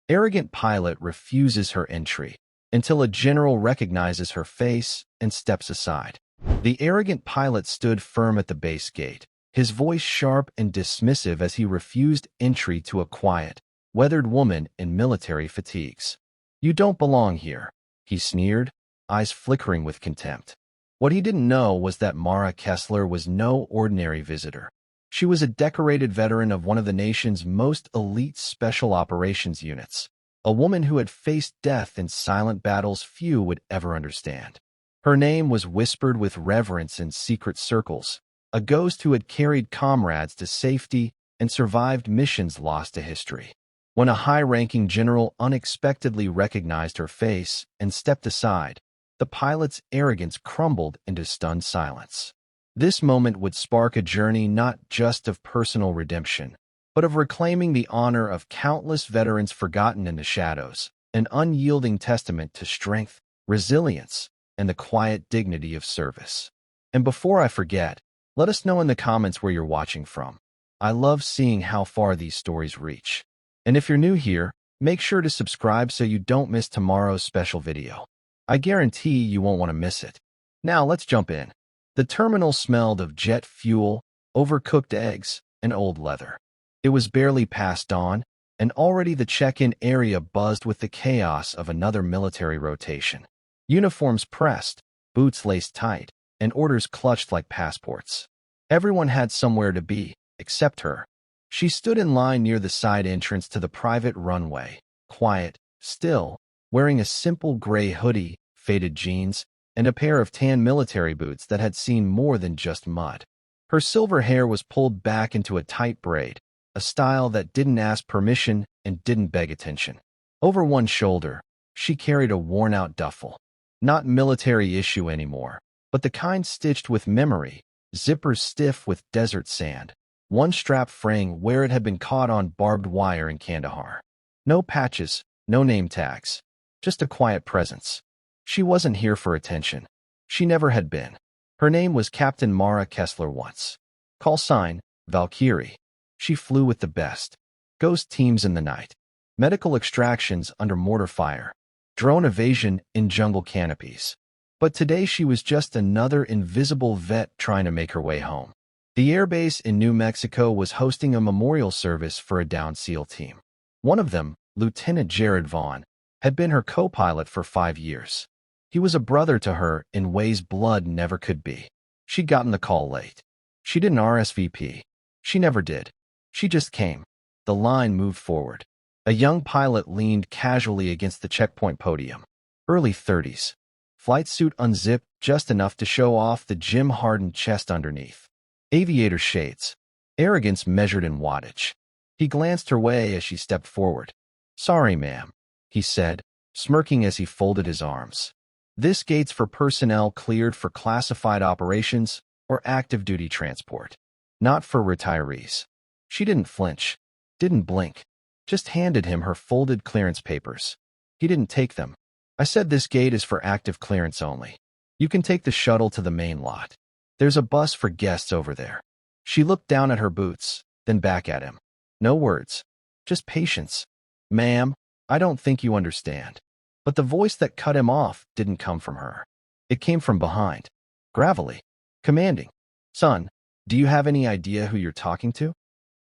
Arrogant pilot refuses her entry until a general recognizes her face and steps aside. The arrogant pilot stood firm at the base gate, his voice sharp and dismissive as he refused entry to a quiet, weathered woman in military fatigues. "You don't belong here," he sneered, eyes flickering with contempt. What he didn't know was that Mara Kessler was no ordinary visitor. She was a decorated veteran of one of the nation's most elite special operations units, a woman who had faced death in silent battles few would ever understand. Her name was whispered with reverence in secret circles, a ghost who had carried comrades to safety and survived missions lost to history. When a high-ranking general unexpectedly recognized her face and stepped aside, the pilot's arrogance crumbled into stunned silence. This moment would spark a journey not just of personal redemption, but of reclaiming the honor of countless veterans forgotten in the shadows, an unyielding testament to strength, resilience, and the quiet dignity of service. And before I forget, let us know in the comments where you're watching from. I love seeing how far these stories reach. And if you're new here, make sure to subscribe so you don't miss tomorrow's special video. I guarantee you won't want to miss it. Now let's jump in. The terminal smelled of jet fuel, overcooked eggs, and old leather. It was barely past dawn, and already the check-in area buzzed with the chaos of another military rotation. Uniforms pressed, boots laced tight, and orders clutched like passports. Everyone had somewhere to be, except her. She stood in line near the side entrance to the private runway, quiet, still, wearing a simple gray hoodie, faded jeans, and a pair of tan military boots that had seen more than just mud. Her silver hair was pulled back into a tight braid, a style that didn't ask permission and didn't beg attention. Over one shoulder, she carried a worn-out duffel. Not military issue anymore, but the kind stitched with memory, zippers stiff with desert sand, one strap fraying where it had been caught on barbed wire in Kandahar. No patches, no name tags, just a quiet presence. She wasn't here for attention. She never had been. Her name was Captain Mara Kessler once. Call sign, Valkyrie. She flew with the best. Ghost teams in the night. Medical extractions under mortar fire. Drone evasion in jungle canopies. But today she was just another invisible vet trying to make her way home. The airbase in New Mexico was hosting a memorial service for a downed SEAL team. One of them, Lieutenant Jared Vaughn, had been her co-pilot for 5 years. He was a brother to her in ways blood never could be. She'd gotten the call late. She didn't RSVP. She never did. She just came. The line moved forward. A young pilot leaned casually against the checkpoint podium. Early 30s. Flight suit unzipped just enough to show off the gym-hardened chest underneath. Aviator shades. Arrogance measured in wattage. He glanced her way as she stepped forward. "Sorry, ma'am," he said, smirking as he folded his arms. "This gate's for personnel cleared for classified operations or active duty transport, not for retirees." She didn't flinch, didn't blink, just handed him her folded clearance papers. He didn't take them. "I said this gate is for active clearance only. You can take the shuttle to the main lot. There's a bus for guests over there." She looked down at her boots, then back at him. No words, just patience. "Ma'am, I don't think you understand." But the voice that cut him off didn't come from her. It came from behind, gravelly, commanding. "Son, do you have any idea who you're talking to?"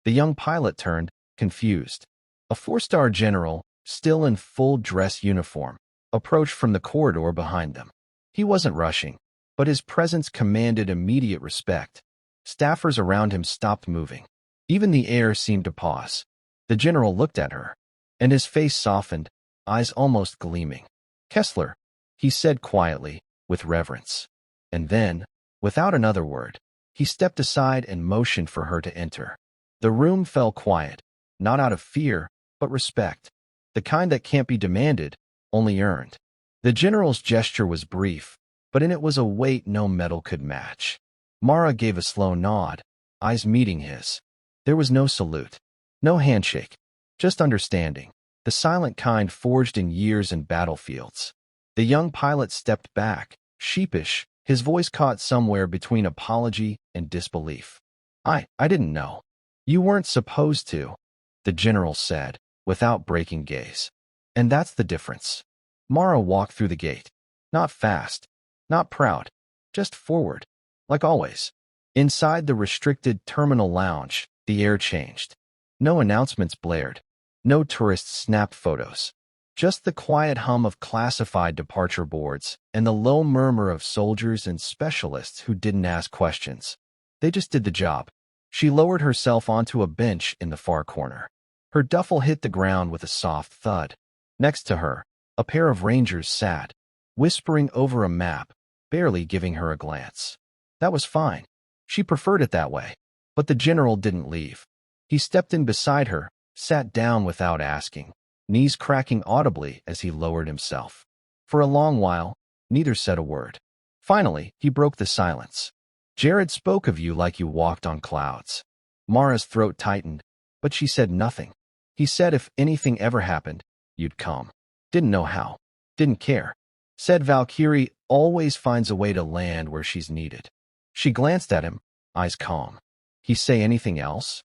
The young pilot turned, confused. A 4-star general, still in full dress uniform, approached from the corridor behind them. He wasn't rushing, but his presence commanded immediate respect. Staffers around him stopped moving. Even the air seemed to pause. The general looked at her, and his face softened, eyes almost gleaming. "Kessler," he said quietly, with reverence. And then, without another word, he stepped aside and motioned for her to enter. The room fell quiet, not out of fear, but respect. The kind that can't be demanded, only earned. The general's gesture was brief, but in it was a weight no metal could match. Mara gave a slow nod, eyes meeting his. There was no salute, no handshake, just understanding. The silent kind forged in years and battlefields. The young pilot stepped back, sheepish, his voice caught somewhere between apology and disbelief. I didn't know. You weren't supposed to," the general said, without breaking gaze. And that's the difference. Mara walked through the gate. Not fast, not proud, just forward, like always. Inside the restricted terminal lounge, the air changed. No announcements blared. No tourists snapped photos. Just the quiet hum of classified departure boards and the low murmur of soldiers and specialists who didn't ask questions. They just did the job. She lowered herself onto a bench in the far corner. Her duffel hit the ground with a soft thud. Next to her, a pair of rangers sat, whispering over a map, barely giving her a glance. That was fine. She preferred it that way. But the general didn't leave. He stepped in beside her, sat down without asking, knees cracking audibly as he lowered himself. For a long while, neither said a word. Finally, he broke the silence. Jared spoke of you like you walked on clouds. Mara's throat tightened, but she said nothing. He said if anything ever happened, you'd come. Didn't know how. Didn't care. Said Valkyrie always finds a way to land where she's needed. She glanced at him, eyes calm. He say anything else?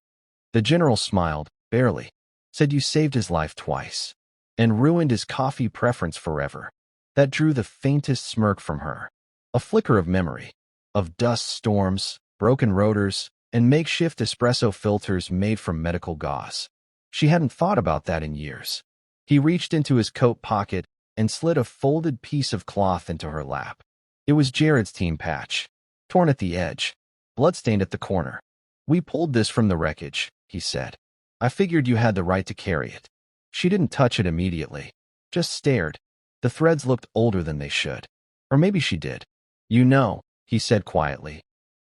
The general smiled, barely. Said you saved his life twice. And ruined his coffee preference forever. That drew the faintest smirk from her. A flicker of memory. Of dust storms, broken rotors, and makeshift espresso filters made from medical gauze. She hadn't thought about that in years. He reached into his coat pocket and slid a folded piece of cloth into her lap. It was Jared's team patch, torn at the edge, bloodstained at the corner. We pulled this from the wreckage, he said. I figured you had the right to carry it. She didn't touch it immediately, just stared. The threads looked older than they should. Or maybe she did. You know, he said quietly.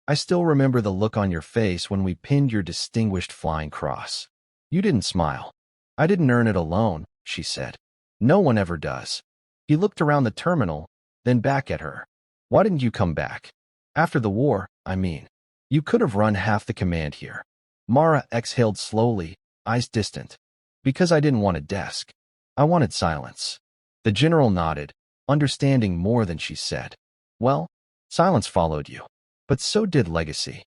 I still remember the look on your face when we pinned your distinguished flying cross. You didn't smile. I didn't earn it alone, she said. No one ever does. He looked around the terminal, then back at her. Why didn't you come back? After the war, I mean. You could have run half the command here. Mara exhaled slowly, eyes distant. Because I didn't want a desk. I wanted silence. The general nodded, understanding more than she said. Well, silence followed you. But so did legacy.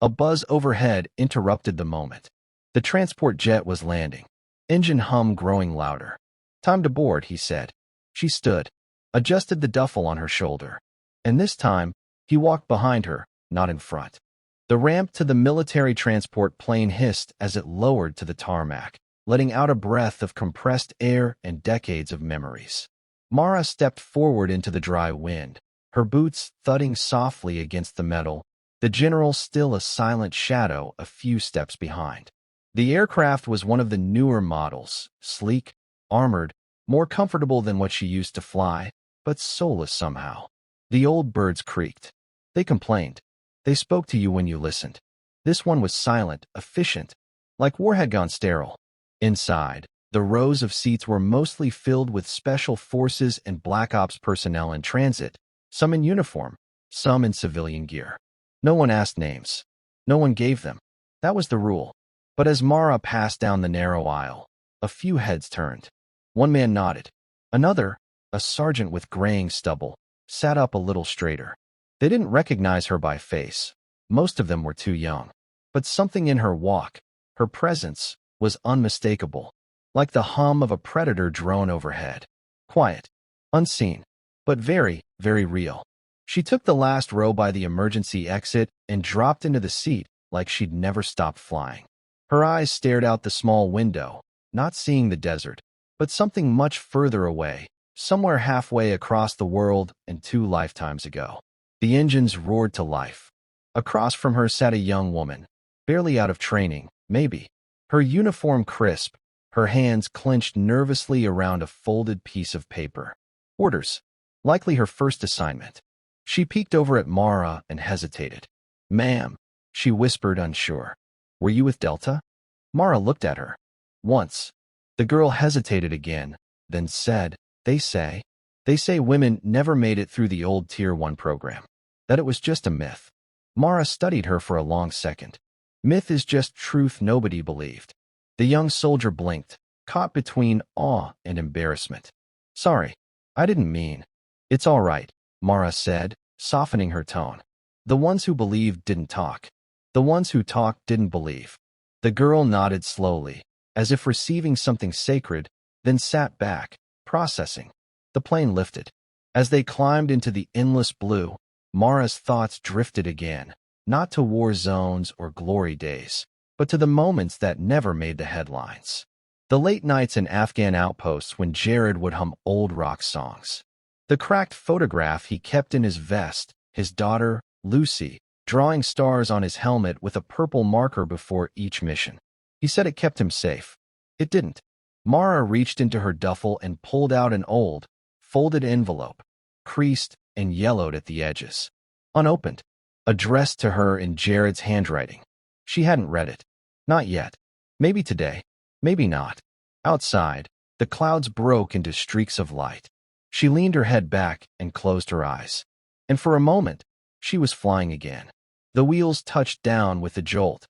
A buzz overhead interrupted the moment. The transport jet was landing. Engine hum growing louder. Time to board, he said. She stood, adjusted the duffel on her shoulder. And this time, he walked behind her, not in front. The ramp to the military transport plane hissed as it lowered to the tarmac, letting out a breath of compressed air and decades of memories. Mara stepped forward into the dry wind, her boots thudding softly against the metal, the general still a silent shadow a few steps behind. The aircraft was one of the newer models, sleek, armored, more comfortable than what she used to fly, but soulless somehow. The old birds creaked. They complained. They spoke to you when you listened. This one was silent, efficient, like war had gone sterile. Inside, the rows of seats were mostly filled with special forces and black ops personnel in transit, some in uniform, some in civilian gear. No one asked names. No one gave them. That was the rule. But as Mara passed down the narrow aisle, a few heads turned. One man nodded. Another, a sergeant with graying stubble, sat up a little straighter. They didn't recognize her by face. Most of them were too young. But something in her walk, her presence, was unmistakable, like the hum of a predator drone overhead. Quiet, unseen, but very, very real. She took the last row by the emergency exit and dropped into the seat like she'd never stopped flying. Her eyes stared out the small window, not seeing the desert, but something much further away, somewhere halfway across the world and 2 lifetimes ago. The engines roared to life. Across from her sat a young woman, barely out of training, maybe. Her uniform crisp, her hands clenched nervously around a folded piece of paper. Orders. Likely her first assignment. She peeked over at Mara and hesitated. Ma'am, she whispered, unsure. Were you with Delta? Mara looked at her. Once. The girl hesitated again, then said, They say women never made it through the old Tier 1 program. That it was just a myth. Mara studied her for a long second. Myth is just truth nobody believed. The young soldier blinked, caught between awe and embarrassment. Sorry, I didn't mean. It's all right, Mara said, softening her tone. The ones who believed didn't talk. The ones who talked didn't believe. The girl nodded slowly, as if receiving something sacred, then sat back, processing. The plane lifted. As they climbed into the endless blue, Mara's thoughts drifted again, not to war zones or glory days, but to the moments that never made the headlines. The late nights in Afghan outposts when Jared would hum old rock songs. The cracked photograph he kept in his vest, his daughter, Lucy, drawing stars on his helmet with a purple marker before each mission. He said it kept him safe. It didn't. Mara reached into her duffel and pulled out an old, folded envelope, creased and yellowed at the edges. Unopened. Addressed to her in Jared's handwriting. She hadn't read it. Not yet. Maybe today. Maybe not. Outside, the clouds broke into streaks of light. She leaned her head back and closed her eyes. And for a moment, she was flying again. The wheels touched down with a jolt.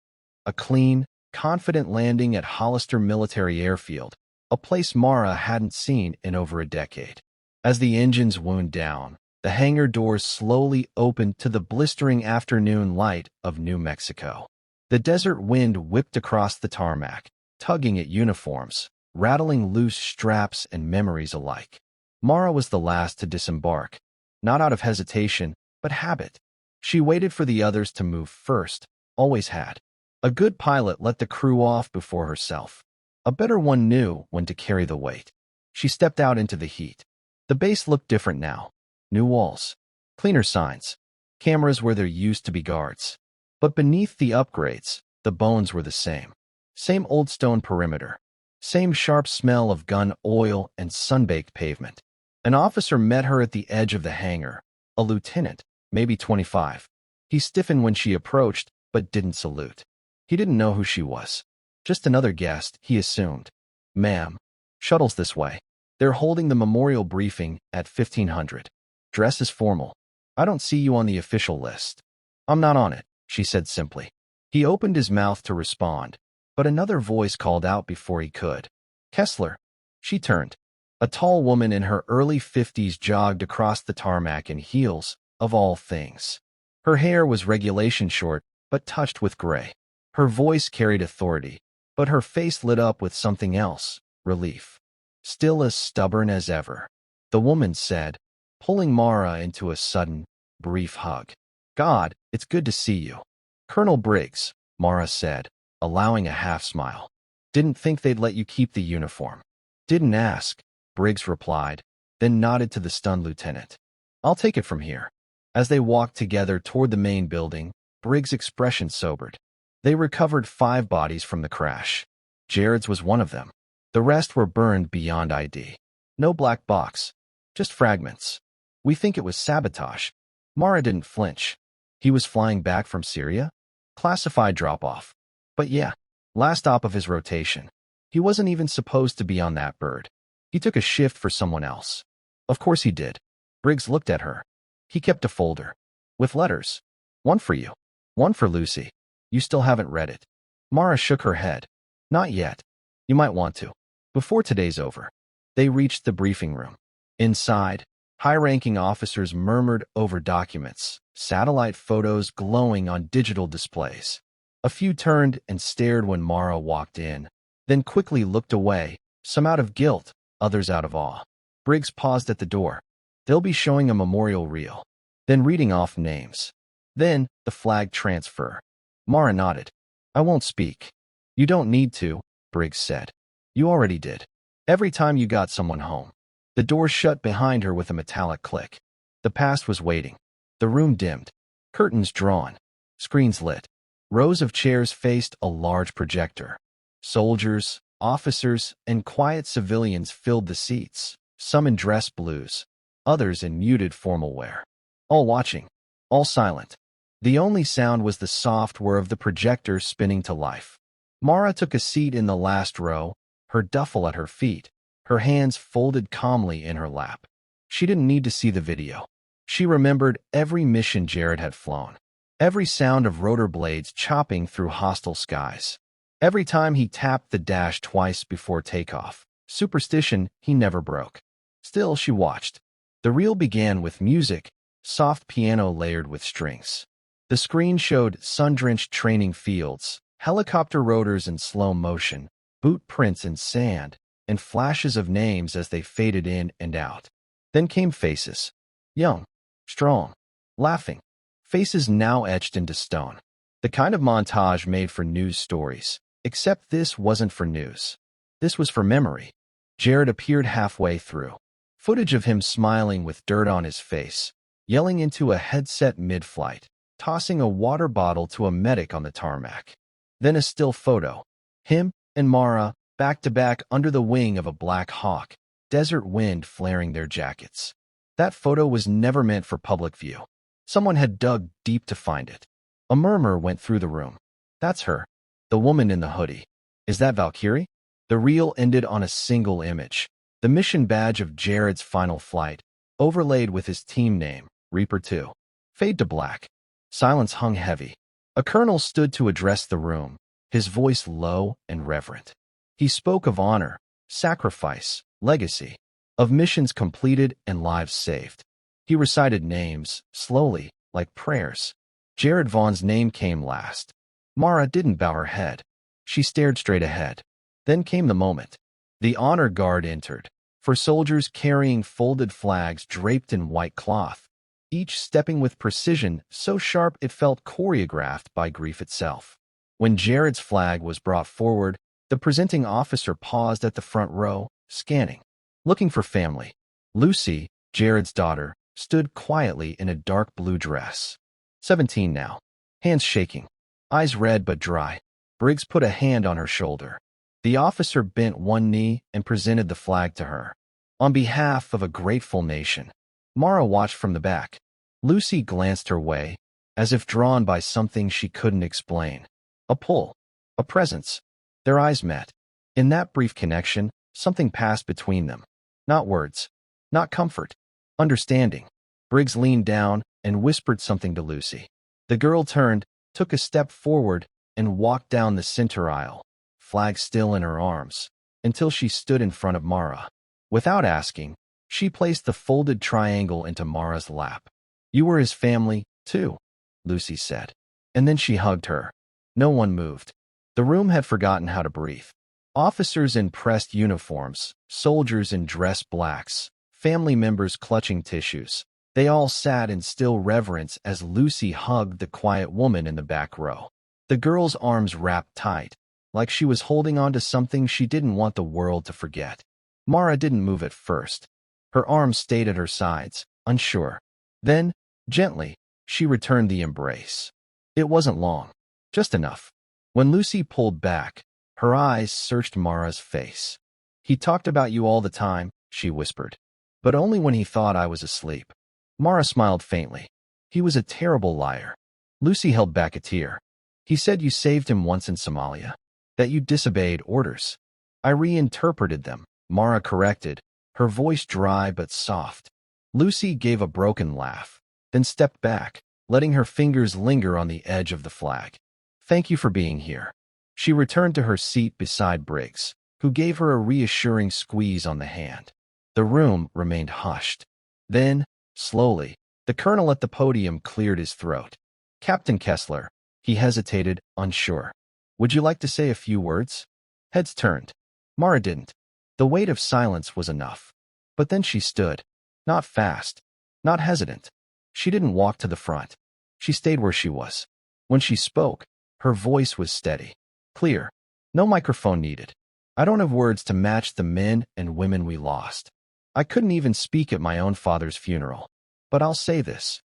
A clean, confident landing at Hollister Military Airfield, a place Mara hadn't seen in over a decade. As the engines wound down, the hangar doors slowly opened to the blistering afternoon light of New Mexico. The desert wind whipped across the tarmac, tugging at uniforms, rattling loose straps and memories alike. Mara was the last to disembark, not out of hesitation, but habit. She waited for the others to move first, always had. A good pilot let the crew off before herself. A better one knew when to carry the weight. She stepped out into the heat. The base looked different now. New walls, cleaner signs, cameras where there used to be guards. But beneath the upgrades, the bones were the same. Same old stone perimeter. Same sharp smell of gun oil and sun-baked pavement. An officer met her at the edge of the hangar. A lieutenant, maybe 25. He stiffened when she approached, but didn't salute. He didn't know who she was. Just another guest, he assumed. Ma'am, shuttle's this way. They're holding the memorial briefing at 1500. Dress is formal. I don't see you on the official list. I'm not on it, she said simply. He opened his mouth to respond, but another voice called out before he could. Kessler. She turned. A tall woman in her early 50s jogged across the tarmac in heels, of all things. Her hair was regulation short, but touched with gray. Her voice carried authority, but her face lit up with something else, relief. Still as stubborn as ever. The woman said, pulling Mara into a sudden, brief hug. God, it's good to see you. Colonel Briggs, Mara said, allowing a half-smile. Didn't think they'd let you keep the uniform. Didn't ask, Briggs replied, then nodded to the stunned lieutenant. I'll take it from here. As they walked together toward the main building, Briggs' expression sobered. They recovered 5 bodies from the crash. Jared's was one of them. The rest were burned beyond ID. No black box, just fragments. We think it was sabotage. Mara didn't flinch. He was flying back from Syria? Classified drop-off. But yeah, last op of his rotation. He wasn't even supposed to be on that bird. He took a shift for someone else. Of course he did. Briggs looked at her. He kept a folder. With letters. One for you. One for Lucy. You still haven't read it. Mara shook her head. Not yet. You might want to. Before today's over. They reached the briefing room. Inside, high-ranking officers murmured over documents, satellite photos glowing on digital displays. A few turned and stared when Mara walked in, then quickly looked away, some out of guilt, others out of awe. Briggs paused at the door. They'll be showing a memorial reel, then reading off names. Then, the flag transfer. Mara nodded. I won't speak. You don't need to, Briggs said. You already did. Every time you got someone home. The door shut behind her with a metallic click. The past was waiting. The room dimmed. Curtains drawn. Screens lit. Rows of chairs faced a large projector. Soldiers, officers, and quiet civilians filled the seats, some in dress blues, others in muted formal wear. All watching. All silent. The only sound was the soft whir of the projector spinning to life. Mara took a seat in the last row, her duffel at her feet, her hands folded calmly in her lap. She didn't need to see the video. She remembered every mission Jared had flown, every sound of rotor blades chopping through hostile skies, every time he tapped the dash twice before takeoff. Superstition he never broke. Still, she watched. The reel began with music, soft piano layered with strings. The screen showed sun-drenched training fields, helicopter rotors in slow motion, boot prints in sand, and flashes of names as they faded in and out. Then came faces. Young, strong, laughing. Faces now etched into stone. The kind of montage made for news stories. Except this wasn't for news. This was for memory. Jared appeared halfway through. Footage of him smiling with dirt on his face, yelling into a headset mid-flight, tossing a water bottle to a medic on the tarmac. Then a still photo. Him and Mara, back-to-back under the wing of a Black Hawk, desert wind flaring their jackets. That photo was never meant for public view. Someone had dug deep to find it. A murmur went through the room. That's her. The woman in the hoodie. Is that Valkyrie? The reel ended on a single image. The mission badge of Jared's final flight, overlaid with his team name, Reaper 2. Fade to black. Silence hung heavy. A colonel stood to address the room, his voice low and reverent. He spoke of honor, sacrifice, legacy, of missions completed and lives saved. He recited names, slowly, like prayers. Jared Vaughn's name came last. Mara didn't bow her head. She stared straight ahead. Then came the moment. The honor guard entered, for soldiers carrying folded flags draped in white cloth, each stepping with precision so sharp it felt choreographed by grief itself. When Jared's flag was brought forward, the presenting officer paused at the front row, scanning, looking for family. Lucy, Jared's daughter, stood quietly in a dark blue dress. 17 now. Hands shaking. Eyes red but dry. Briggs put a hand on her shoulder. The officer bent one knee and presented the flag to her. On behalf of a grateful nation. Mara watched from the back. Lucy glanced her way, as if drawn by something she couldn't explain. A pull. A presence. Their eyes met. In that brief connection, something passed between them. Not words. Not comfort. Understanding. Briggs leaned down and whispered something to Lucy. The girl turned, took a step forward, and walked down the center aisle, flag still in her arms, until she stood in front of Mara. Without asking, she placed the folded triangle into Mara's lap. You were his family, too, Lucy said. And then she hugged her. No one moved. The room had forgotten how to breathe. Officers in pressed uniforms, soldiers in dress blacks, family members clutching tissues. They all sat in still reverence as Lucy hugged the quiet woman in the back row. The girl's arms wrapped tight, like she was holding on to something she didn't want the world to forget. Mara didn't move at first. Her arms stayed at her sides, unsure. Then, gently, she returned the embrace. It wasn't long, just enough. When Lucy pulled back, her eyes searched Mara's face. He talked about you all the time, she whispered, but only when he thought I was asleep. Mara smiled faintly. He was a terrible liar. Lucy held back a tear. He said you saved him once in Somalia, that you disobeyed orders. I reinterpreted them, Mara corrected, her voice dry but soft. Lucy gave a broken laugh, then stepped back, letting her fingers linger on the edge of the flag. Thank you for being here. She returned to her seat beside Briggs, who gave her a reassuring squeeze on the hand. The room remained hushed. Then, slowly, the colonel at the podium cleared his throat. Captain Kessler, he hesitated, unsure. Would you like to say a few words? Heads turned. Mara didn't. The weight of silence was enough. But then she stood. Not fast. Not hesitant. She didn't walk to the front. She stayed where she was. When she spoke, her voice was steady. Clear. No microphone needed. I don't have words to match the men and women we lost. I couldn't even speak at my own father's funeral. But I'll say this.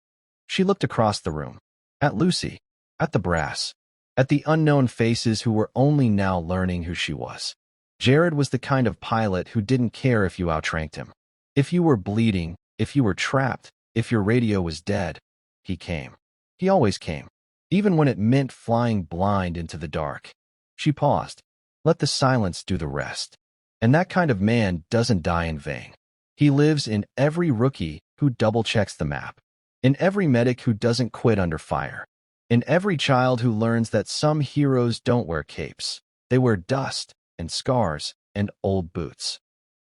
She looked across the room. At Lucy. At the brass. At the unknown faces who were only now learning who she was. Jared was the kind of pilot who didn't care if you outranked him. If you were bleeding, if you were trapped, if your radio was dead, he came. He always came. Even when it meant flying blind into the dark. She paused. Let the silence do the rest. And that kind of man doesn't die in vain. He lives in every rookie who double-checks the map. In every medic who doesn't quit under fire. In every child who learns that some heroes don't wear capes. They wear dust and scars and old boots.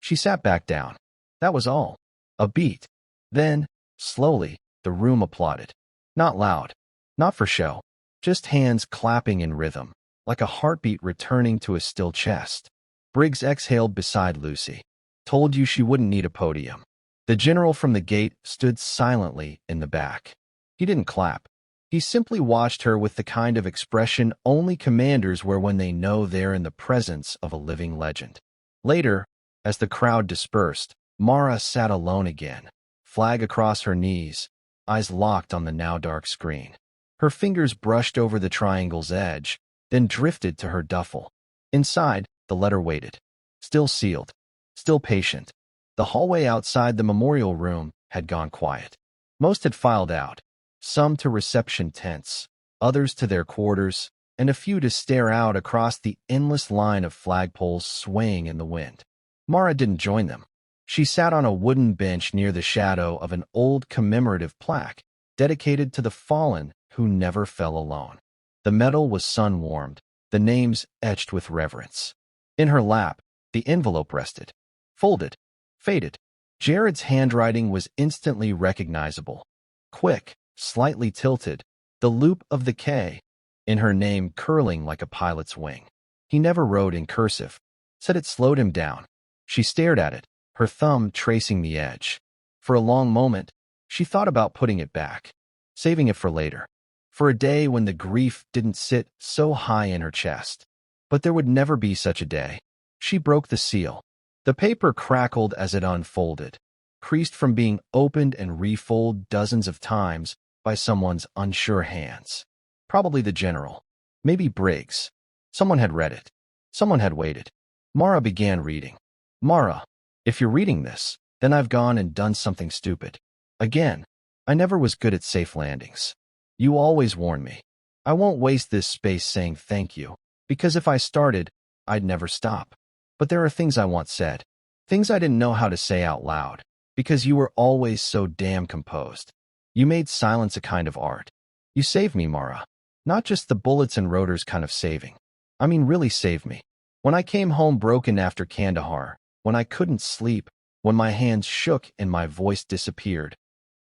She sat back down. That was all. A beat. Then, slowly, the room applauded. Not loud. Not for show. Just hands clapping in rhythm, like a heartbeat returning to a still chest. Briggs exhaled beside Lucy. Told you she wouldn't need a podium. The general from the gate stood silently in the back. He didn't clap. He simply watched her with the kind of expression only commanders wear when they know they're in the presence of a living legend. Later, as the crowd dispersed, Mara sat alone again, flag across her knees, eyes locked on the now dark screen. Her fingers brushed over the triangle's edge, then drifted to her duffel. Inside, the letter waited. Still sealed. Still patient. The hallway outside the memorial room had gone quiet. Most had filed out, some to reception tents, others to their quarters, and a few to stare out across the endless line of flagpoles swaying in the wind. Mara didn't join them. She sat on a wooden bench near the shadow of an old commemorative plaque dedicated to the fallen who never fell alone. The metal was sun-warmed, the names etched with reverence. In her lap, the envelope rested. Folded. Faded. Jared's handwriting was instantly recognizable. Quick, slightly tilted, the loop of the K in her name curling like a pilot's wing. He never wrote in cursive. Said it slowed him down. She stared at it, her thumb tracing the edge. For a long moment, she thought about putting it back, saving it for later, for a day when the grief didn't sit so high in her chest. But there would never be such a day. She broke the seal. The paper crackled as it unfolded, creased from being opened and refolded dozens of times by someone's unsure hands. Probably the general. Maybe Briggs. Someone had read it. Someone had waited. Mara began reading. Mara, if you're reading this, then I've gone and done something stupid. Again, I never was good at safe landings. You always warn me. I won't waste this space saying thank you, because if I started, I'd never stop. But there are things I want said. Things I didn't know how to say out loud, because you were always so damn composed. You made silence a kind of art. You saved me, Mara. Not just the bullets and rotors kind of saving. I mean really saved me. When I came home broken after Kandahar, when I couldn't sleep, when my hands shook and my voice disappeared,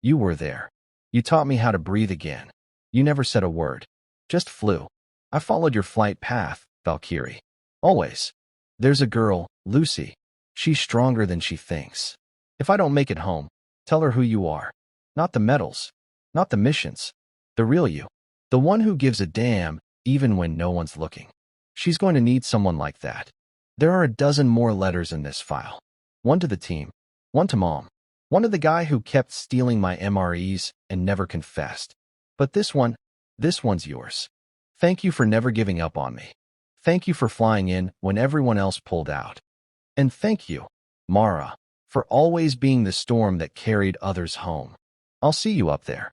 you were there. You taught me how to breathe again. You never said a word. Just flew. I followed your flight path, Valkyrie. Always. There's a girl, Lucy. She's stronger than she thinks. If I don't make it home, tell her who you are. Not the medals. Not the missions. The real you. The one who gives a damn, even when no one's looking. She's going to need someone like that. There are a dozen more letters in this file. One to the team. One to Mom. One to the guy who kept stealing my MREs and never confessed. But this one's yours. Thank you for never giving up on me. Thank you for flying in when everyone else pulled out. And thank you, Mara, for always being the storm that carried others home. I'll see you up there.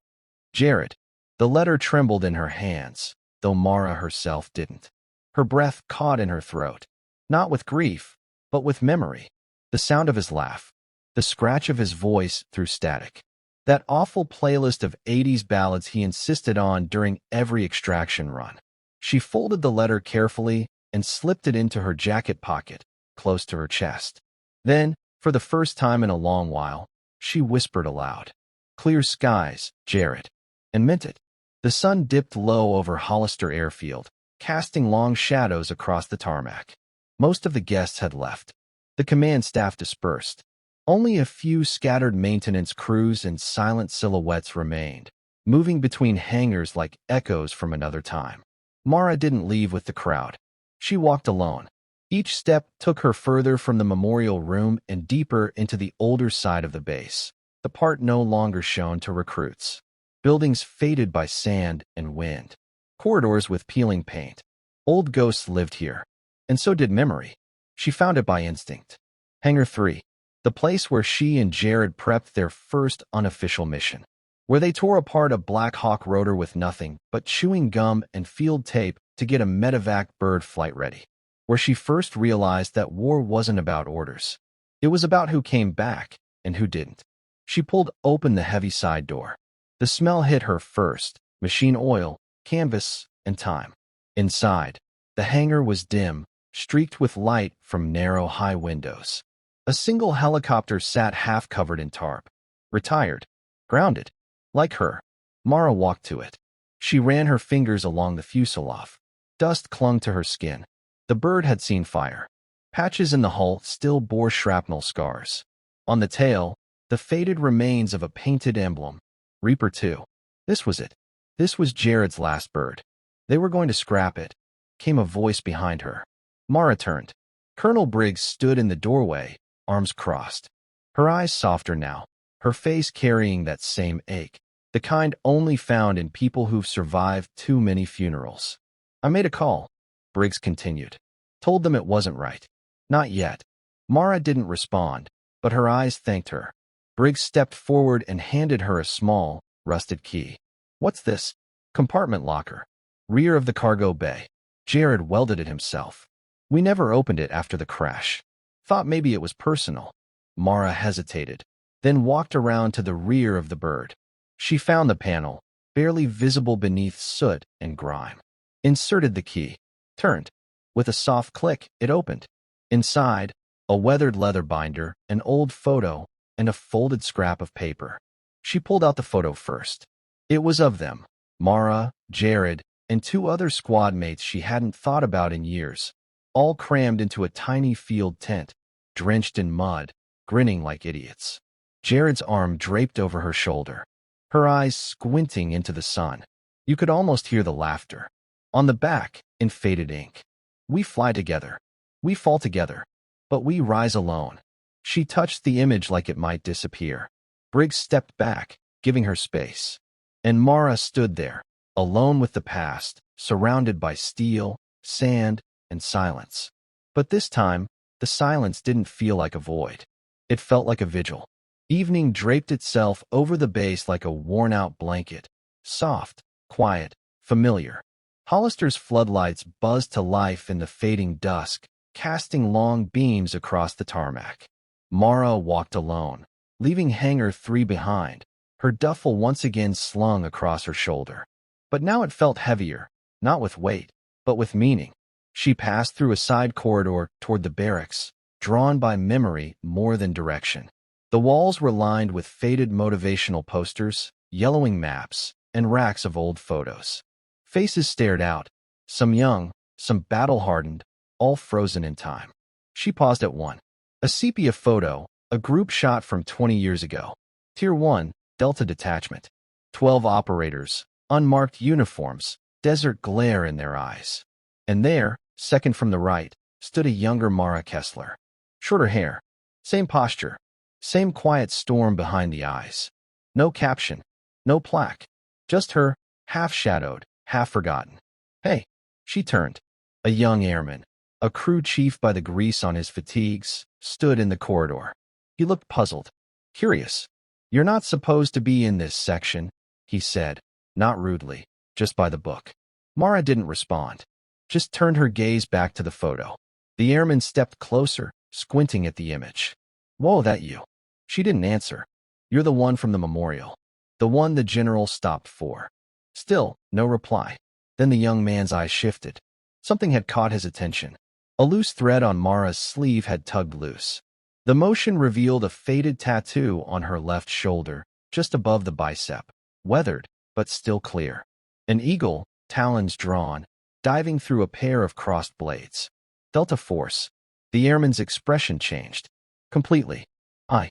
Jared. The letter trembled in her hands, though Mara herself didn't. Her breath caught in her throat, not with grief, but with memory. The sound of his laugh, the scratch of his voice through static. That awful playlist of 80s ballads he insisted on during every extraction run. She folded the letter carefully and slipped it into her jacket pocket, close to her chest. Then, for the first time in a long while, she whispered aloud. Clear skies, Jared. And meant it. The sun dipped low over Hollister Airfield, casting long shadows across the tarmac. Most of the guests had left. The command staff dispersed. Only a few scattered maintenance crews and silent silhouettes remained, moving between hangars like echoes from another time. Mara didn't leave with the crowd. She walked alone. Each step took her further from the memorial room and deeper into the older side of the base, the part no longer shown to recruits. Buildings faded by sand and wind. Corridors with peeling paint. Old ghosts lived here. And so did memory. She found it by instinct. Hangar 3. The place where she and Jared prepped their first unofficial mission. Where they tore apart a Black Hawk rotor with nothing but chewing gum and field tape to get a medevac bird flight ready. Where she first realized that war wasn't about orders. It was about who came back and who didn't. She pulled open the heavy side door. The smell hit her first, machine oil, canvas, and time. Inside, the hangar was dim, streaked with light from narrow high windows. A single helicopter sat half-covered in tarp. Retired. Grounded. Like her. Mara walked to it. She ran her fingers along the fuselage. Dust clung to her skin. The bird had seen fire. Patches in the hull still bore shrapnel scars. On the tail, the faded remains of a painted emblem. Reaper 2. This was it. This was Jared's last bird. They were going to scrap it. Came a voice behind her. Mara turned. Colonel Briggs stood in the doorway, arms crossed. Her eyes softer now, her face carrying that same ache, the kind only found in people who've survived too many funerals. I made a call, Briggs continued. Told them it wasn't right. Not yet. Mara didn't respond, but her eyes thanked her. Briggs stepped forward and handed her a small, rusted key. What's this? Compartment locker. Rear of the cargo bay. Jared welded it himself. We never opened it after the crash. Thought maybe it was personal. Mara hesitated, then walked around to the rear of the bird. She found the panel, barely visible beneath soot and grime. Inserted the key. Turned. With a soft click, it opened. Inside, a weathered leather binder, an old photo, and a folded scrap of paper. She pulled out the photo first. It was of them, Mara, Jared, and 2 other squad mates she hadn't thought about in years, all crammed into a tiny field tent, drenched in mud, grinning like idiots. Jared's arm draped over her shoulder, her eyes squinting into the sun. You could almost hear the laughter. On the back, in faded ink, we fly together. We fall together. But we rise alone. She touched the image like it might disappear. Briggs stepped back, giving her space. And Mara stood there, alone with the past, surrounded by steel, sand, and silence. But this time, the silence didn't feel like a void. It felt like a vigil. Evening draped itself over the base like a worn-out blanket. Soft, quiet, familiar. Hollister's floodlights buzzed to life in the fading dusk, casting long beams across the tarmac. Mara walked alone, leaving Hangar 3 behind, her duffel once again slung across her shoulder. But now it felt heavier, not with weight, but with meaning. She passed through a side corridor toward the barracks, drawn by memory more than direction. The walls were lined with faded motivational posters, yellowing maps, and racks of old photos. Faces stared out, some young, some battle-hardened, all frozen in time. She paused at one. A sepia photo, a group shot from 20 years ago. Tier 1, Delta Detachment. 12 operators, unmarked uniforms, desert glare in their eyes. And there, second from the right, stood a younger Mara Kessler. Shorter hair. Same posture. Same quiet storm behind the eyes. No caption. No plaque. Just her, half-shadowed, half-forgotten. Hey, she turned. A young airman, a crew chief by the grease on his fatigues, stood in the corridor. He looked puzzled. Curious. You're not supposed to be in this section, he said, not rudely, just by the book. Mara didn't respond. Just turned her gaze back to the photo. The airman stepped closer, squinting at the image. Whoa, that you? She didn't answer. You're the one from the memorial. The one the general stopped for. Still, no reply. Then the young man's eyes shifted. Something had caught his attention. A loose thread on Mara's sleeve had tugged loose. The motion revealed a faded tattoo on her left shoulder, just above the bicep, weathered, but still clear. An eagle, talons drawn, diving through a pair of crossed blades. Delta Force. The airman's expression changed. Completely. I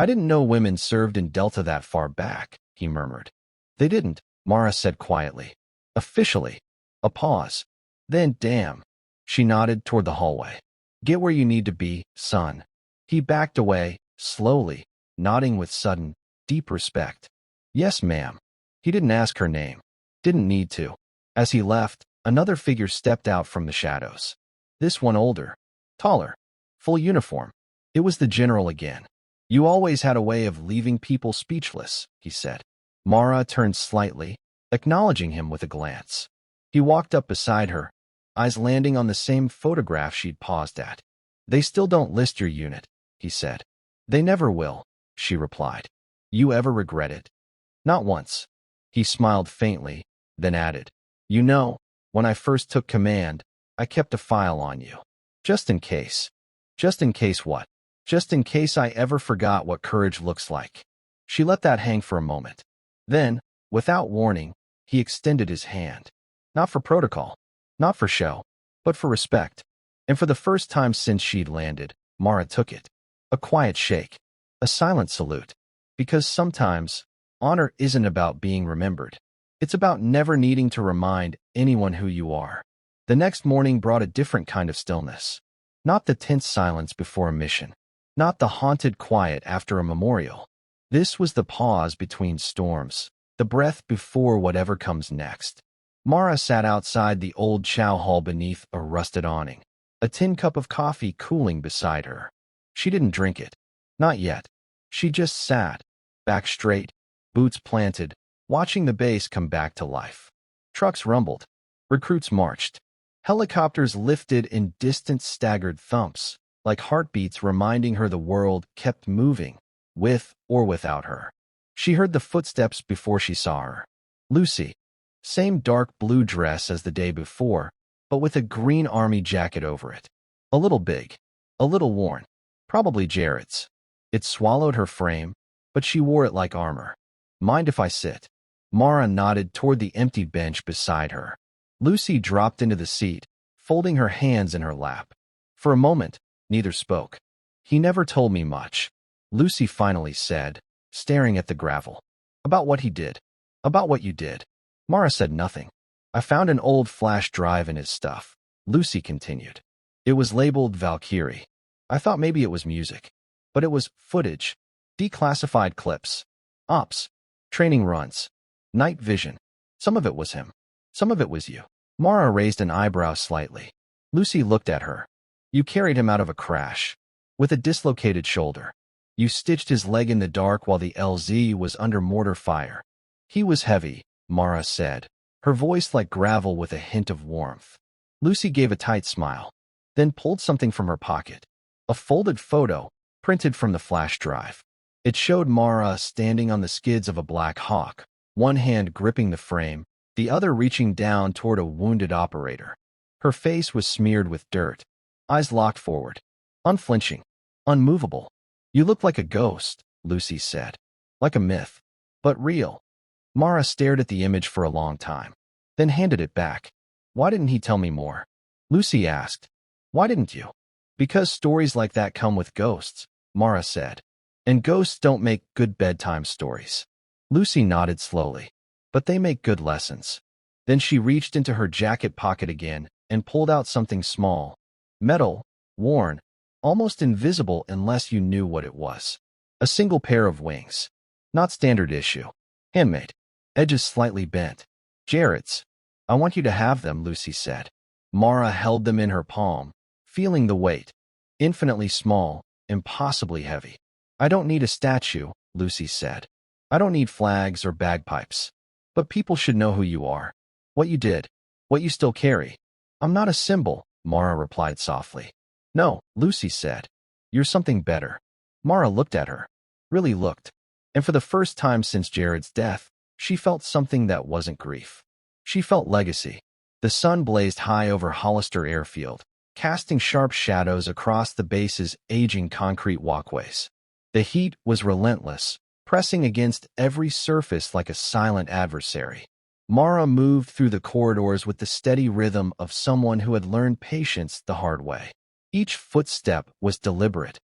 didn't know women served in Delta that far back, he murmured. They didn't, Mara said quietly. Officially. A pause. Then, damn. She nodded toward the hallway. Get where you need to be, son. He backed away, slowly, nodding with sudden, deep respect. Yes, ma'am. He didn't ask her name. Didn't need to. As he left, another figure stepped out from the shadows. This one older. Taller. Full uniform. It was the general again. You always had a way of leaving people speechless, he said. Mara turned slightly, acknowledging him with a glance. He walked up beside her, eyes landing on the same photograph she'd paused at. They still don't list your unit, he said. They never will, she replied. You ever regret it? Not once. He smiled faintly, then added, You know, when I first took command, I kept a file on you. Just in case. Just in case what? Just in case I ever forgot what courage looks like. She let that hang for a moment. Then, without warning, he extended his hand. Not for protocol, not for show, but for respect. And for the first time since she'd landed, Mara took it. A quiet shake. A silent salute. Because sometimes, honor isn't about being remembered. It's about never needing to remind anyone who you are. The next morning brought a different kind of stillness. Not the tense silence before a mission. Not the haunted quiet after a memorial. This was the pause between storms. The breath before whatever comes next. Mara sat outside the old chow hall beneath a rusted awning. A tin cup of coffee cooling beside her. She didn't drink it. Not yet. She just sat, back straight, boots planted, watching the base come back to life. Trucks rumbled. Recruits marched. Helicopters lifted in distant staggered thumps, like heartbeats reminding her the world kept moving, with or without her. She heard the footsteps before she saw her. Lucy. Same dark blue dress as the day before, but with a green army jacket over it. A little big. A little worn. Probably Jared's. It swallowed her frame, but she wore it like armor. Mind if I sit? Mara nodded toward the empty bench beside her. Lucy dropped into the seat, folding her hands in her lap. For a moment, neither spoke. He never told me much, Lucy finally said, staring at the gravel. About what he did. About what you did. Mara said nothing. I found an old flash drive in his stuff, Lucy continued. It was labeled Valkyrie. I thought maybe it was music. But it was footage. Declassified clips. Ops. Training runs. Night vision. Some of it was him. Some of it was you. Mara raised an eyebrow slightly. Lucy looked at her. You carried him out of a crash. With a dislocated shoulder. You stitched his leg in the dark while the LZ was under mortar fire. He was heavy, Mara said, her voice like gravel with a hint of warmth. Lucy gave a tight smile, then pulled something from her pocket. A folded photo, printed from the flash drive. It showed Mara standing on the skids of a Black Hawk, one hand gripping the frame, the other reaching down toward a wounded operator. Her face was smeared with dirt, eyes locked forward, unflinching, unmovable. You look like a ghost, Lucy said. Like a myth, but real. Mara stared at the image for a long time, then handed it back. Why didn't he tell me more? Lucy asked. Why didn't you? Because stories like that come with ghosts, Mara said. And ghosts don't make good bedtime stories. Lucy nodded slowly. But they make good lessons. Then she reached into her jacket pocket again and pulled out something small. Metal, worn, almost invisible unless you knew what it was. A single pair of wings. Not standard issue. Handmade. Edges slightly bent. Jared's. I want you to have them, Lucy said. Mara held them in her palm, feeling the weight. Infinitely small, impossibly heavy. I don't need a statue, Lucy said. I don't need flags or bagpipes. But people should know who you are. What you did. What you still carry. I'm not a symbol, Mara replied softly. No, Lucy said. You're something better. Mara looked at her. Really looked. And for the first time since Jared's death, she felt something that wasn't grief. She felt legacy. The sun blazed high over Hollister Airfield, casting sharp shadows across the base's aging concrete walkways. The heat was relentless, pressing against every surface like a silent adversary. Mara moved through the corridors with the steady rhythm of someone who had learned patience the hard way. Each footstep was deliberate,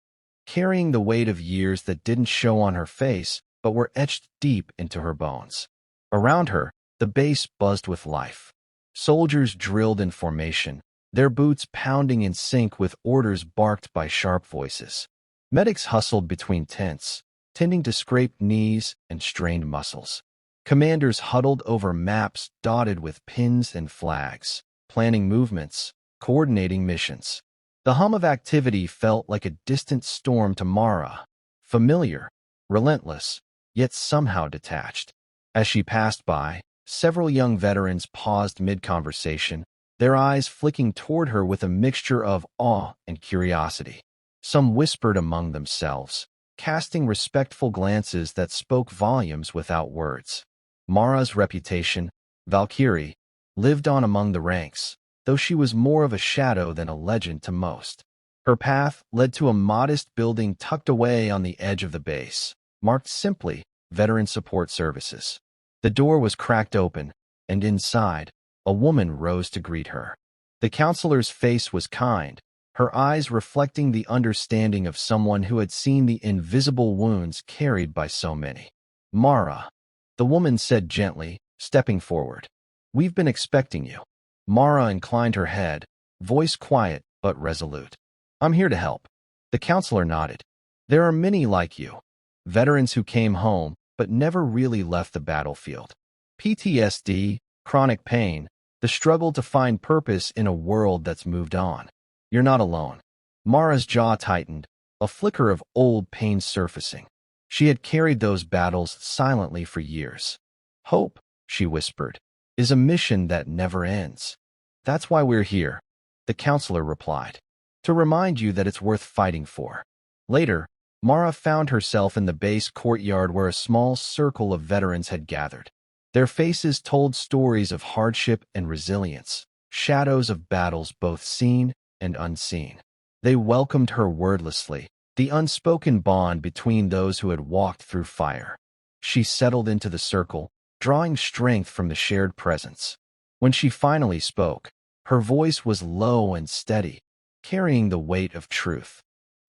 carrying the weight of years that didn't show on her face but were etched deep into her bones. Around her, the base buzzed with life. Soldiers drilled in formation, their boots pounding in sync with orders barked by sharp voices. Medics hustled between tents, tending to scraped knees and strained muscles. Commanders huddled over maps dotted with pins and flags, planning movements, coordinating missions. The hum of activity felt like a distant storm to Mara, familiar, relentless, yet somehow detached. As she passed by, several young veterans paused mid-conversation, their eyes flicking toward her with a mixture of awe and curiosity. Some whispered among themselves, casting respectful glances that spoke volumes without words. Mara's reputation, Valkyrie, lived on among the ranks, though she was more of a shadow than a legend to most. Her path led to a modest building tucked away on the edge of the base, marked simply Veteran Support Services. The door was cracked open, and inside, a woman rose to greet her. The counselor's face was kind, her eyes reflecting the understanding of someone who had seen the invisible wounds carried by so many. "Mara," the woman said gently, stepping forward. "We've been expecting you." Mara inclined her head, voice quiet but resolute. "I'm here to help." The counselor nodded. "There are many like you, veterans who came home but never really left the battlefield. PTSD, chronic pain, the struggle to find purpose in a world that's moved on. You're not alone." Mara's jaw tightened, a flicker of old pain surfacing. She had carried those battles silently for years. "Hope," she whispered, "is a mission that never ends. That's why we're here," the counselor replied. "To remind you that it's worth fighting for." Later, Mara found herself in the base courtyard where a small circle of veterans had gathered. Their faces told stories of hardship and resilience, shadows of battles both seen and unseen. They welcomed her wordlessly, the unspoken bond between those who had walked through fire. She settled into the circle, drawing strength from the shared presence. When she finally spoke, her voice was low and steady, carrying the weight of truth.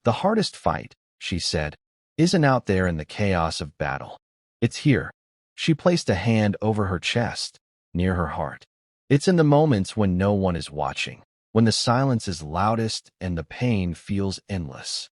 "The hardest fight," she said, "isn't out there in the chaos of battle. It's here." She placed a hand over her chest, near her heart. "It's in the moments when no one is watching, when the silence is loudest and the pain feels endless."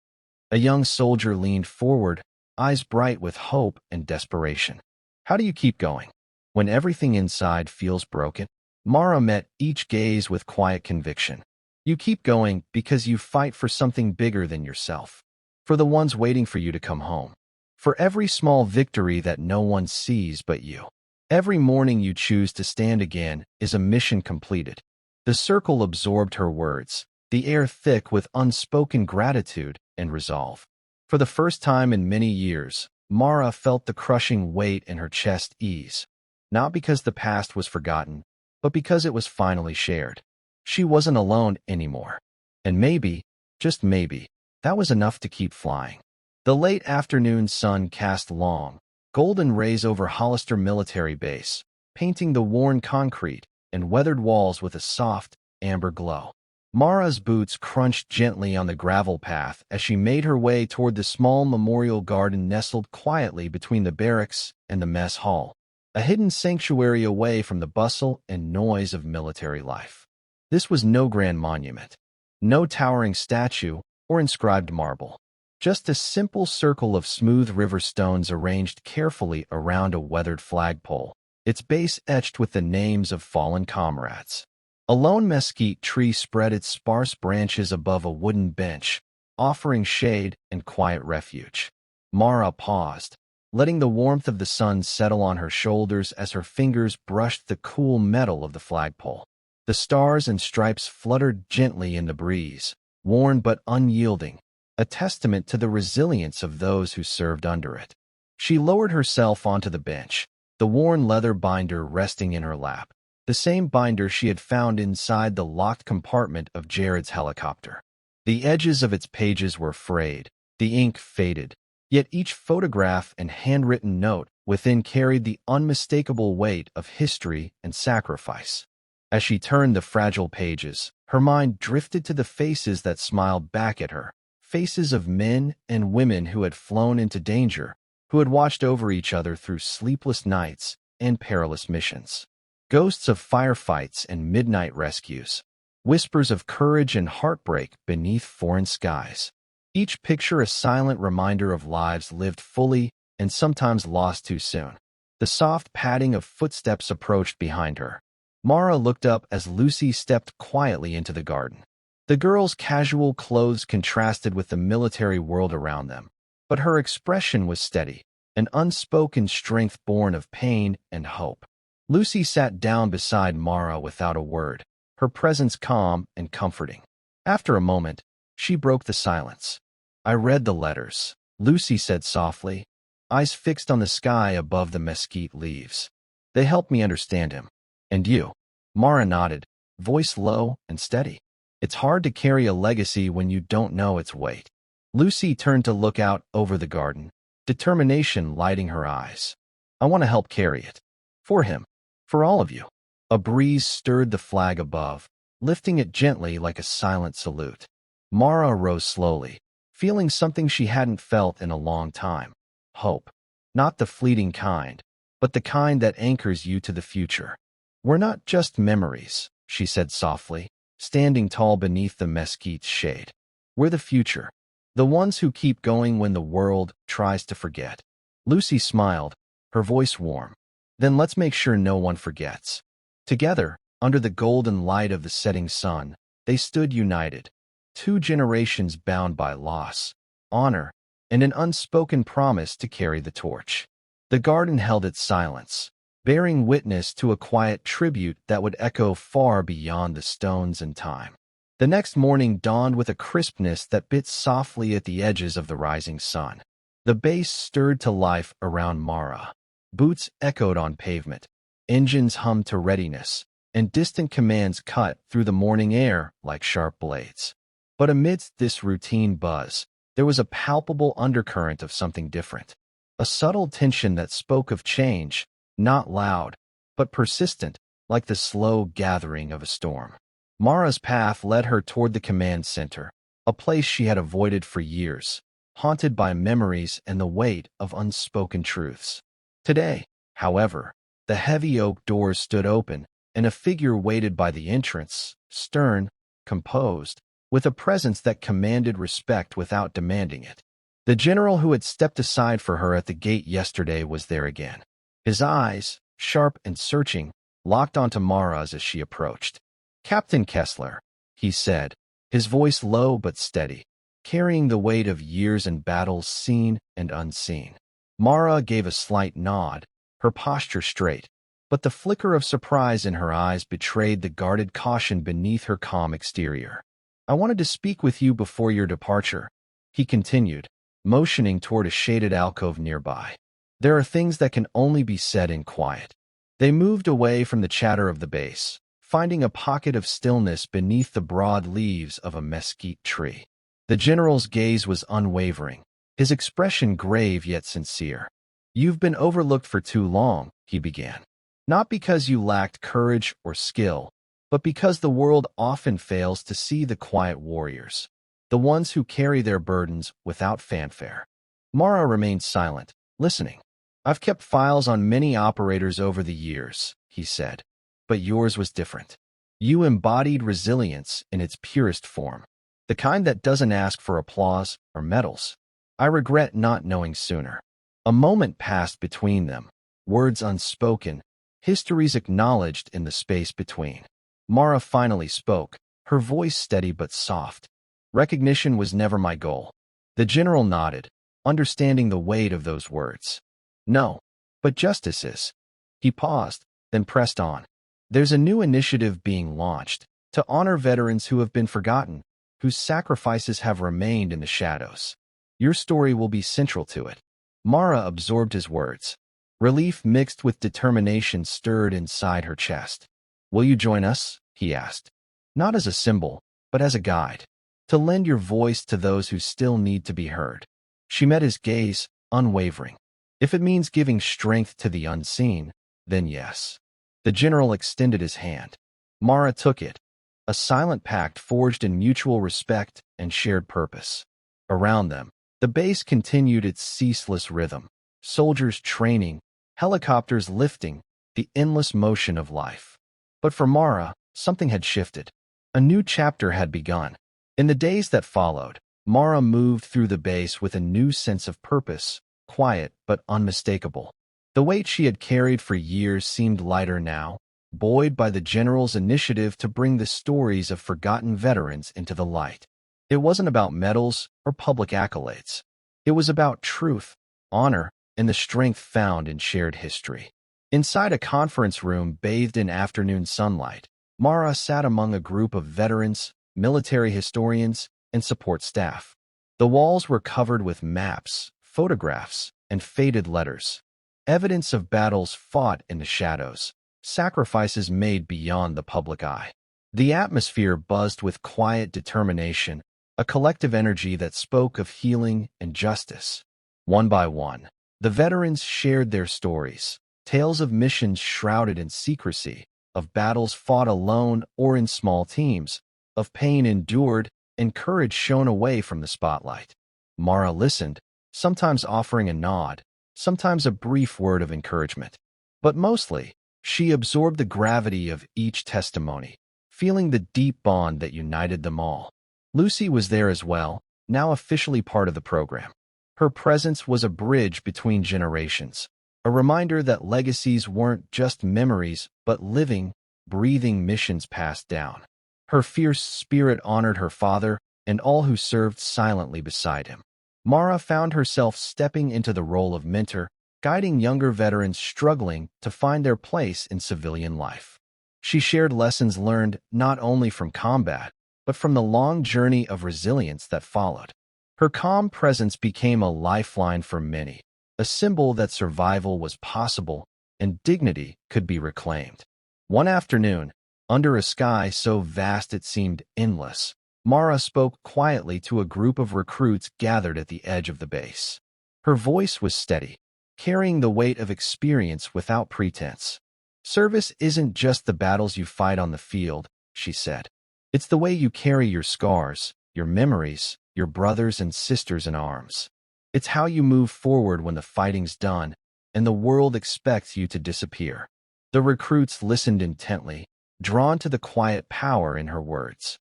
A young soldier leaned forward, eyes bright with hope and desperation. "How do you keep going when everything inside feels broken?" Mara met each gaze with quiet conviction. "You keep going because you fight for something bigger than yourself, for the ones waiting for you to come home, for every small victory that no one sees but you. Every morning you choose to stand again is a mission completed." The circle absorbed her words, the air thick with unspoken gratitude and resolve. For the first time in many years, Mara felt the crushing weight in her chest ease, not because the past was forgotten, but because it was finally shared. She wasn't alone anymore. And maybe, just maybe, that was enough to keep flying. The late afternoon sun cast long, golden rays over Hollister Military Base, painting the worn concrete and weathered walls with a soft, amber glow. Mara's boots crunched gently on the gravel path as she made her way toward the small memorial garden nestled quietly between the barracks and the mess hall, a hidden sanctuary away from the bustle and noise of military life. This was no grand monument, no towering statue or inscribed marble, just a simple circle of smooth river stones arranged carefully around a weathered flagpole, its base etched with the names of fallen comrades. A lone mesquite tree spread its sparse branches above a wooden bench, offering shade and quiet refuge. Mara paused, letting the warmth of the sun settle on her shoulders as her fingers brushed the cool metal of the flagpole. The stars and stripes fluttered gently in the breeze, worn but unyielding, a testament to the resilience of those who served under it. She lowered herself onto the bench, the worn leather binder resting in her lap, the same binder she had found inside the locked compartment of Jared's helicopter. The edges of its pages were frayed, the ink faded, yet each photograph and handwritten note within carried the unmistakable weight of history and sacrifice. As she turned the fragile pages, her mind drifted to the faces that smiled back at her, faces of men and women who had flown into danger, who had watched over each other through sleepless nights and perilous missions. Ghosts of firefights and midnight rescues, whispers of courage and heartbreak beneath foreign skies. Each picture a silent reminder of lives lived fully and sometimes lost too soon. The soft padding of footsteps approached behind her. Mara looked up as Lucy stepped quietly into the garden. The girl's casual clothes contrasted with the military world around them, but her expression was steady, an unspoken strength born of pain and hope. Lucy sat down beside Mara without a word, her presence calm and comforting. After a moment, she broke the silence. "I read the letters," Lucy said softly, eyes fixed on the sky above the mesquite leaves. "They helped me understand him. And you?" Mara nodded, voice low and steady. "It's hard to carry a legacy when you don't know its weight." Lucy turned to look out over the garden, determination lighting her eyes. "I want to help carry it. For him. For all of you." A breeze stirred the flag above, lifting it gently like a silent salute. Mara rose slowly, feeling something she hadn't felt in a long time. Hope. Not the fleeting kind, but the kind that anchors you to the future. We're not just memories, she said softly, standing tall beneath the mesquite's shade. We're the future, the ones who keep going when the world tries to forget. Lucy smiled, her voice warm. Then let's make sure no one forgets. Together, under the golden light of the setting sun, they stood united. 2 generations bound by loss, honor, and an unspoken promise to carry the torch. The garden held its silence, bearing witness to a quiet tribute that would echo far beyond the stones and time. The next morning dawned with a crispness that bit softly at the edges of the rising sun. The base stirred to life around Mara. Boots echoed on pavement, engines hummed to readiness, and distant commands cut through the morning air like sharp blades. But amidst this routine buzz, there was a palpable undercurrent of something different. A subtle tension that spoke of change, not loud, but persistent, like the slow gathering of a storm. Mara's path led her toward the command center, a place she had avoided for years, haunted by memories and the weight of unspoken truths. Today, however, the heavy oak doors stood open, and a figure waited by the entrance, stern, composed, with a presence that commanded respect without demanding it. The general who had stepped aside for her at the gate yesterday was there again. His eyes, sharp and searching, locked onto Mara's as she approached. "Captain Kessler," he said, his voice low but steady, carrying the weight of years and battles seen and unseen. Mara gave a slight nod, her posture straight, but the flicker of surprise in her eyes betrayed the guarded caution beneath her calm exterior. "I wanted to speak with you before your departure," he continued, motioning toward a shaded alcove nearby. "There are things that can only be said in quiet." They moved away from the chatter of the base, finding a pocket of stillness beneath the broad leaves of a mesquite tree. The general's gaze was unwavering, his expression grave yet sincere. "You've been overlooked for too long," he began. "Not because you lacked courage or skill, but because the world often fails to see the quiet warriors, the ones who carry their burdens without fanfare." Mara remained silent, listening. "I've kept files on many operators over the years," he said, "but yours was different. You embodied resilience in its purest form, the kind that doesn't ask for applause or medals. I regret not knowing sooner." A moment passed between them, words unspoken, histories acknowledged in the space between. Mara finally spoke, her voice steady but soft. "Recognition was never my goal." The general nodded, understanding the weight of those words. "No, but justice is." He paused, then pressed on. "There's a new initiative being launched, to honor veterans who have been forgotten, whose sacrifices have remained in the shadows. Your story will be central to it." Mara absorbed his words. Relief mixed with determination stirred inside her chest. "Will you join us?" he asked. "Not as a symbol, but as a guide. To lend your voice to those who still need to be heard." She met his gaze, unwavering. "If it means giving strength to the unseen, then yes." The general extended his hand. Mara took it, a silent pact forged in mutual respect and shared purpose. Around them, the base continued its ceaseless rhythm, soldiers training, helicopters lifting, the endless motion of life. But for Mara, something had shifted. A new chapter had begun. In the days that followed, Mara moved through the base with a new sense of purpose, quiet but unmistakable. The weight she had carried for years seemed lighter now, buoyed by the general's initiative to bring the stories of forgotten veterans into the light. It wasn't about medals or public accolades. It was about truth, honor, and the strength found in shared history. Inside a conference room bathed in afternoon sunlight, Mara sat among a group of veterans, military historians, and support staff. The walls were covered with maps, photographs, and faded letters, evidence of battles fought in the shadows, sacrifices made beyond the public eye. The atmosphere buzzed with quiet determination, a collective energy that spoke of healing and justice. One by one, the veterans shared their stories, tales of missions shrouded in secrecy, of battles fought alone or in small teams, of pain endured and courage shone away from the spotlight. Mara listened, sometimes offering a nod, sometimes a brief word of encouragement. But mostly, she absorbed the gravity of each testimony, feeling the deep bond that united them all. Lucy was there as well, now officially part of the program. Her presence was a bridge between generations, a reminder that legacies weren't just memories, but living, breathing missions passed down. Her fierce spirit honored her father and all who served silently beside him. Mara found herself stepping into the role of mentor, guiding younger veterans struggling to find their place in civilian life. She shared lessons learned not only from combat, but from the long journey of resilience that followed. Her calm presence became a lifeline for many, a symbol that survival was possible and dignity could be reclaimed. One afternoon, under a sky so vast it seemed endless, Mara spoke quietly to a group of recruits gathered at the edge of the base. Her voice was steady, carrying the weight of experience without pretense. "Service isn't just the battles you fight on the field," she said. "It's the way you carry your scars, your memories, your brothers and sisters in arms. It's how you move forward when the fighting's done and the world expects you to disappear." The recruits listened intently, drawn to the quiet power in her words.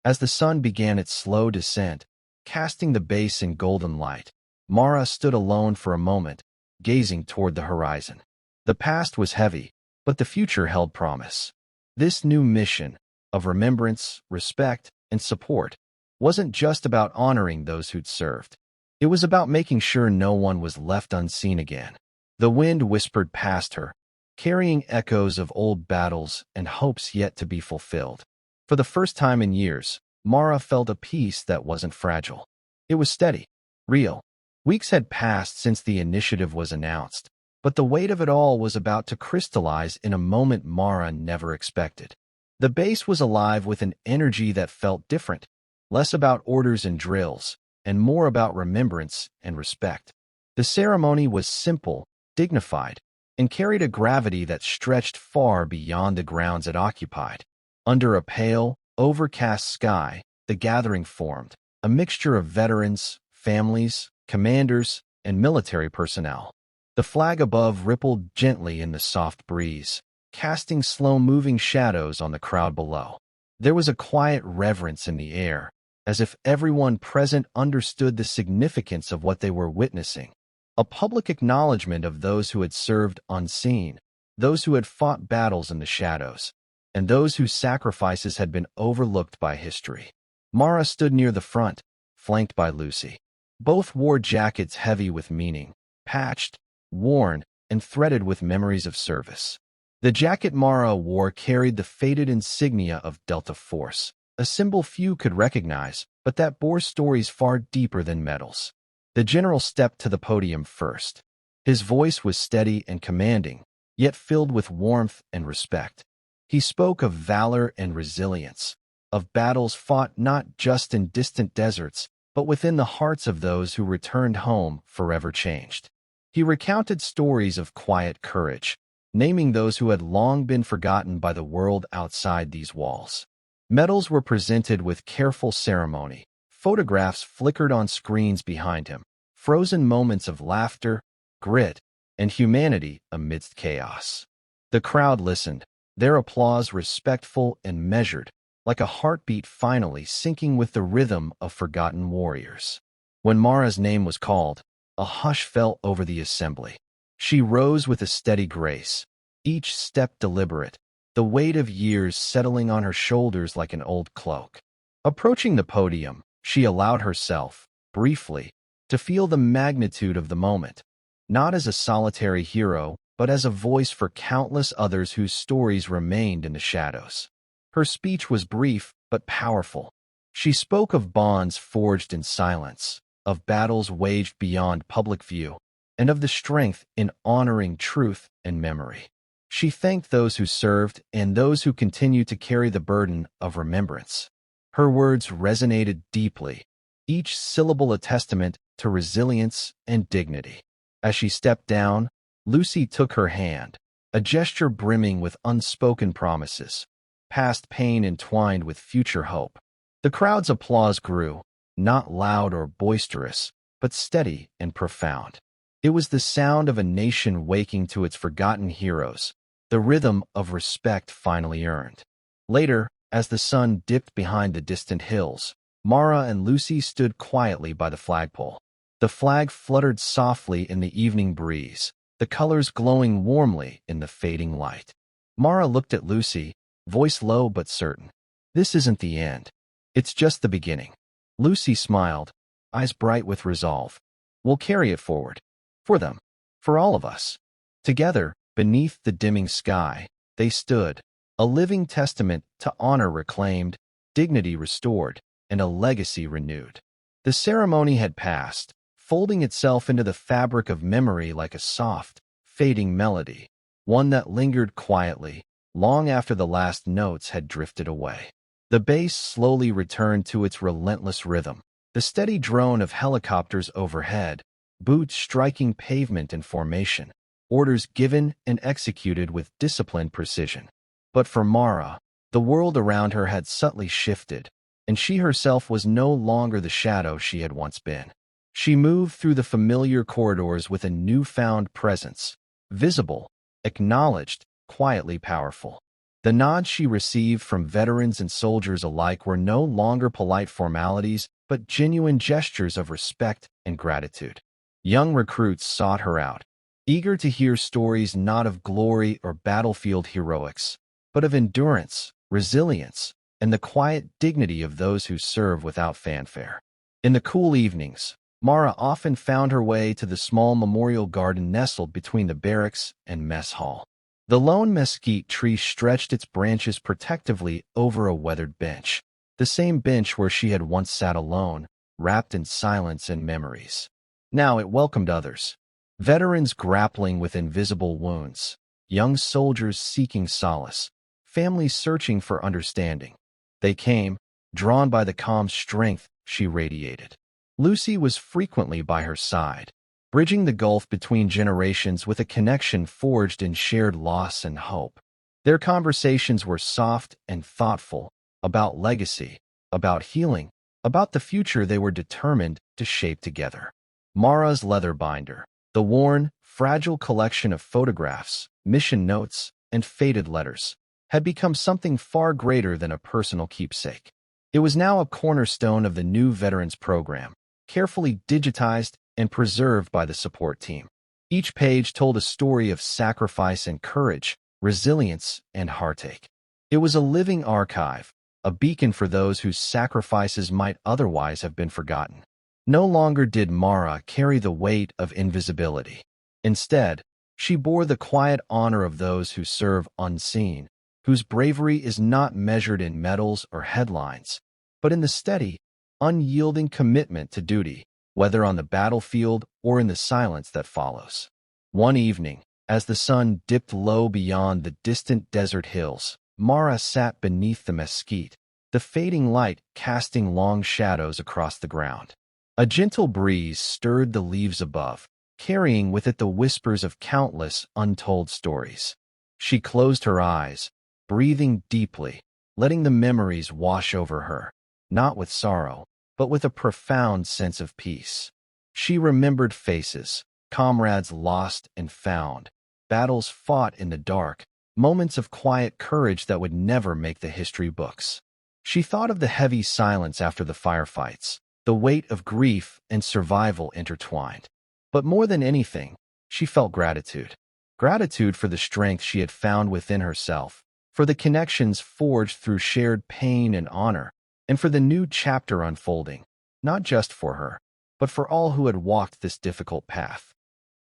As the sun began its slow descent, casting the base in golden light, Mara stood alone for a moment, gazing toward the horizon. The past was heavy, but the future held promise. This new mission, of remembrance, respect, and support, wasn't just about honoring those who'd served. It was about making sure no one was left unseen again. The wind whispered past her, carrying echoes of old battles and hopes yet to be fulfilled. For the first time in years, Mara felt a peace that wasn't fragile. It was steady, real. Weeks had passed since the initiative was announced, but the weight of it all was about to crystallize in a moment Mara never expected. The base was alive with an energy that felt different, less about orders and drills, and more about remembrance and respect. The ceremony was simple, dignified, and carried a gravity that stretched far beyond the grounds it occupied. Under a pale, overcast sky, the gathering formed, a mixture of veterans, families, commanders, and military personnel. The flag above rippled gently in the soft breeze, casting slow-moving shadows on the crowd below. There was a quiet reverence in the air, as if everyone present understood the significance of what they were witnessing. A public acknowledgement of those who had served unseen, those who had fought battles in the shadows, and those whose sacrifices had been overlooked by history. Mara stood near the front, flanked by Lucy. Both wore jackets heavy with meaning, patched, worn, and threaded with memories of service. The jacket Mara wore carried the faded insignia of Delta Force, a symbol few could recognize, but that bore stories far deeper than medals. The general stepped to the podium first. His voice was steady and commanding, yet filled with warmth and respect. He spoke of valor and resilience, of battles fought not just in distant deserts, but within the hearts of those who returned home forever changed. He recounted stories of quiet courage, naming those who had long been forgotten by the world outside these walls. Medals were presented with careful ceremony. Photographs flickered on screens behind him, frozen moments of laughter, grit, and humanity amidst chaos. The crowd listened, their applause respectful and measured, like a heartbeat finally syncing with the rhythm of forgotten warriors. When Mara's name was called, a hush fell over the assembly. She rose with a steady grace, each step deliberate, the weight of years settling on her shoulders like an old cloak. Approaching the podium, she allowed herself, briefly, to feel the magnitude of the moment, not as a solitary hero, but as a voice for countless others whose stories remained in the shadows. Her speech was brief but powerful. She spoke of bonds forged in silence, of battles waged beyond public view, and of the strength in honoring truth and memory. She thanked those who served and those who continue to carry the burden of remembrance. Her words resonated deeply, each syllable a testament to resilience and dignity. As she stepped down, Lucy took her hand, a gesture brimming with unspoken promises, past pain entwined with future hope. The crowd's applause grew, not loud or boisterous, but steady and profound. It was the sound of a nation waking to its forgotten heroes, the rhythm of respect finally earned. Later, as the sun dipped behind the distant hills, Mara and Lucy stood quietly by the flagpole. The flag fluttered softly in the evening breeze, the colors glowing warmly in the fading light. Mara looked at Lucy, voice low but certain. "This isn't the end. It's just the beginning." Lucy smiled, eyes bright with resolve. "We'll carry it forward. For them. For all of us." Together, beneath the dimming sky, they stood, a living testament to honor reclaimed, dignity restored, and a legacy renewed. The ceremony had passed, folding itself into the fabric of memory like a soft, fading melody, one that lingered quietly, long after the last notes had drifted away. The bass slowly returned to its relentless rhythm, the steady drone of helicopters overhead, boots striking pavement in formation, orders given and executed with disciplined precision. But for Mara, the world around her had subtly shifted, and she herself was no longer the shadow she had once been. She moved through the familiar corridors with a newfound presence, visible, acknowledged, quietly powerful. The nods she received from veterans and soldiers alike were no longer polite formalities, but genuine gestures of respect and gratitude. Young recruits sought her out, eager to hear stories not of glory or battlefield heroics, but of endurance, resilience, and the quiet dignity of those who serve without fanfare. In the cool evenings, Mara often found her way to the small memorial garden nestled between the barracks and mess hall. The lone mesquite tree stretched its branches protectively over a weathered bench, the same bench where she had once sat alone, wrapped in silence and memories. Now it welcomed others, veterans grappling with invisible wounds, young soldiers seeking solace, families searching for understanding. They came, drawn by the calm strength she radiated. Lucy was frequently by her side, bridging the gulf between generations with a connection forged in shared loss and hope. Their conversations were soft and thoughtful, about legacy, about healing, about the future they were determined to shape together. Mara's leather binder, the worn, fragile collection of photographs, mission notes, and faded letters, had become something far greater than a personal keepsake. It was now a cornerstone of the new Veterans Program, carefully digitized and preserved by the support team. Each page told a story of sacrifice and courage, resilience and heartache. It was a living archive, a beacon for those whose sacrifices might otherwise have been forgotten. No longer did Mara carry the weight of invisibility. Instead, she bore the quiet honor of those who serve unseen, whose bravery is not measured in medals or headlines, but in the steady, unyielding commitment to duty, whether on the battlefield or in the silence that follows. One evening, as the sun dipped low beyond the distant desert hills, Mara sat beneath the mesquite, the fading light casting long shadows across the ground. A gentle breeze stirred the leaves above, carrying with it the whispers of countless untold stories. She closed her eyes, breathing deeply, letting the memories wash over her, not with sorrow, but with a profound sense of peace. She remembered faces, comrades lost and found, battles fought in the dark, moments of quiet courage that would never make the history books. She thought of the heavy silence after the firefights, the weight of grief and survival intertwined. But more than anything, she felt gratitude. Gratitude for the strength she had found within herself, for the connections forged through shared pain and honor, and for the new chapter unfolding, not just for her, but for all who had walked this difficult path.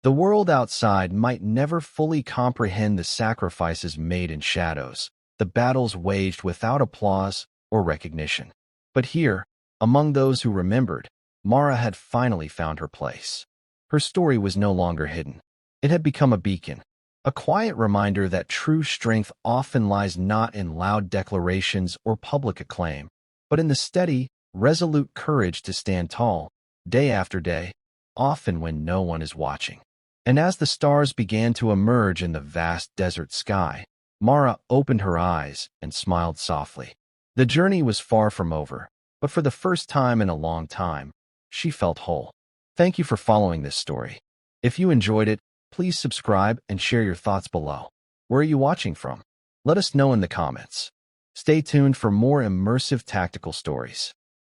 The world outside might never fully comprehend the sacrifices made in shadows, the battles waged without applause or recognition. But here, among those who remembered, Mara had finally found her place. Her story was no longer hidden. It had become a beacon, a quiet reminder that true strength often lies not in loud declarations or public acclaim, but in the steady, resolute courage to stand tall, day after day, often when no one is watching. And as the stars began to emerge in the vast desert sky, Mara opened her eyes and smiled softly. The journey was far from over. but for the first time in a long time, she felt whole. Thank you for following this story. If you enjoyed it, please subscribe and share your thoughts below. Where are you watching from? Let us know in the comments. Stay tuned for more immersive tactical stories.